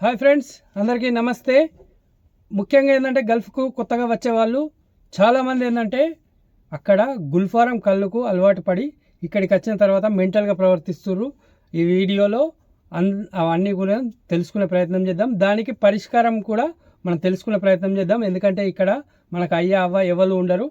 Hi friends, అందరికీ నమస్తే. ముఖ్యంగా ఏంటంటే గల్ఫ్కు కొత్తగా వచ్చే వాళ్ళు చాలామంది ఏంటంటే అక్కడ గుల్ఫారం కళ్ళుకు అలవాటు పడి ఇక్కడికి వచ్చిన తర్వాత మెంటల్గా ప్రవర్తిస్తున్నారు. ఈ వీడియోలో అవన్నీ కూడా తెలుసుకునే ప్రయత్నం చేద్దాం. దానికి పరిష్కారం కూడా మనం తెలుసుకునే ప్రయత్నం చేద్దాం. ఎందుకంటే ఇక్కడ మనకు అయ్యా అవ్వ ఎవరు ఉండరు,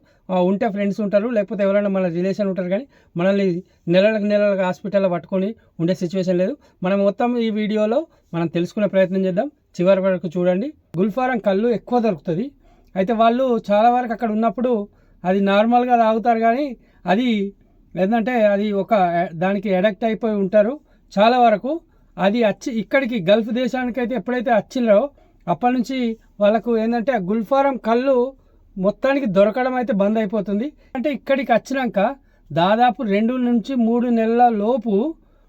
ఉంటే ఫ్రెండ్స్ ఉంటారు, లేకపోతే ఎవరైనా మన రిలేషన్ ఉంటారు. కానీ మనల్ని నెలలకు హాస్పిటల్లో పట్టుకొని ఉండే సిచ్యువేషన్ లేదు. మనం మొత్తం ఈ వీడియోలో మనం తెలుసుకునే ప్రయత్నం చేద్దాం. చివరి వరకు చూడండి. గుల్ఫారం కళ్ళు ఎక్కువ దొరుకుతుంది. అయితే వాళ్ళు చాలా వరకు అక్కడ ఉన్నప్పుడు అది నార్మల్గా తాగుతారు, కానీ అది ఏంటంటే అది దానికి అడక్ట్ అయిపోయి ఉంటారు చాలా వరకు. అది ఇక్కడికి గల్ఫ్ దేశానికి అయితే ఎప్పుడైతే వచ్చినారో అప్పటి నుంచి వాళ్ళకు ఏంటంటే గుల్ఫారం కళ్ళు మొత్తానికి దొరకడం అయితే బంద్ అయిపోతుంది. అంటే ఇక్కడికి వచ్చినాక దాదాపు 2 నుంచి 3 నెలల లోపు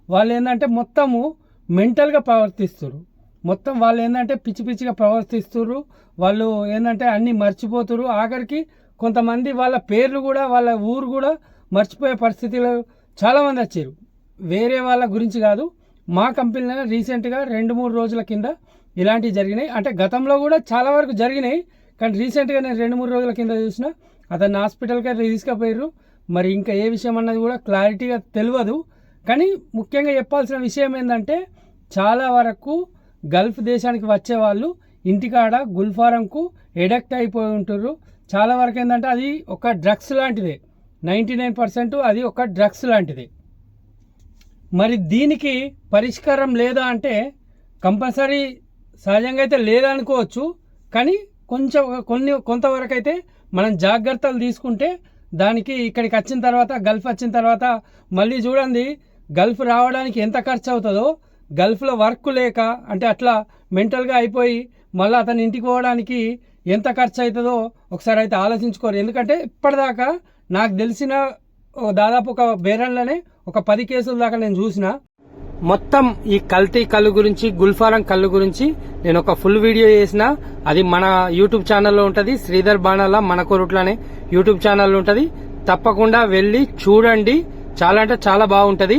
వాళ్ళు ఏంటంటే మొత్తము మెంటల్గా ప్రవర్తిస్తారు. మొత్తం వాళ్ళు ఏంటంటే పిచ్చిగా ప్రవర్తిస్తారు. వాళ్ళు ఏంటంటే అన్నీ మర్చిపోతారు. ఆఖరికి కొంతమంది వాళ్ళ పేర్లు కూడా వాళ్ళ ఊరు కూడా మర్చిపోయే పరిస్థితిలో చాలామంది వచ్చారు. వేరే వాళ్ళ గురించి కాదు, మా కంపెనీలో రీసెంట్గా 2-3 రోజుల కింద ఇలాంటివి జరిగినాయి. అంటే గతంలో కూడా చాలా వరకు జరిగినాయి, కానీ రీసెంట్గా నేను 2-3 రోజుల కింద చూసిన. అతన్ని హాస్పిటల్కి అయితే తీసుకుపోయారు. మరి ఇంకా ఏ విషయం అన్నది కూడా క్లారిటీగా తెలియదు. కానీ ముఖ్యంగా చెప్పాల్సిన విషయం ఏంటంటే చాలా వరకు గల్ఫ్ దేశానికి వచ్చే వాళ్ళు ఇంటికాడ గుల్ఫారంకు ఎడక్ట్ అయిపోయి ఉంటారు. చాలా వరకు ఏంటంటే అది ఒక డ్రగ్స్ లాంటిదే. 99% అది ఒక డ్రగ్స్ లాంటిది. మరి దీనికి పరిష్కారం లేదా అంటే కంపల్సరీ సహజంగా అయితే లేదనుకోవచ్చు, కానీ కొంతవరకు అయితే మనం జాగ్రత్తలు తీసుకుంటే దానికి ఇక్కడికి వచ్చిన తర్వాత గల్ఫ్ వచ్చిన తర్వాత మళ్ళీ చూడండి గల్ఫ్ రావడానికి ఎంత ఖర్చు అవుతుందో, గల్ఫ్లో వర్క్ లేక అంటే అట్లా మెంటల్గా అయిపోయి మళ్ళీ అతని ఇంటికి పోవడానికి ఎంత ఖర్చు అవుతుందో ఒకసారి అయితే ఆలోచించుకోరు. ఎందుకంటే ఇప్పటిదాకా నాకు తెలిసిన దాదాపు ఒక బేరంలోనే ఒక 10 కేసుల దాకా నేను చూసిన. మొత్తం ఈ కల్తీ కళ్ళు గురించి, గుల్ఫారం కళ్ళు గురించి నేను ఒక ఫుల్ వీడియో చేసిన. అది మన యూట్యూబ్ ఛానల్లో ఉంటుంది. శ్రీధర్ బాణాల మన కొరుట్లనే యూట్యూబ్ ఛానల్ ఉంటుంది. తప్పకుండా వెళ్ళి చూడండి. చాలా అంటే చాలా బాగుంటది.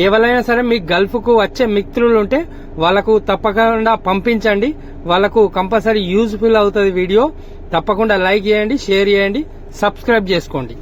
ఎవరైనా సరే మీ గల్ఫ్కు వచ్చే మిత్రులు ఉంటే వాళ్ళకు తప్పకుండా పంపించండి. వాళ్ళకు కంపల్సరీ యూజ్ఫుల్ అవుతుంది వీడియో. తప్పకుండా లైక్ చేయండి, షేర్ చేయండి, సబ్స్క్రైబ్ చేసుకోండి.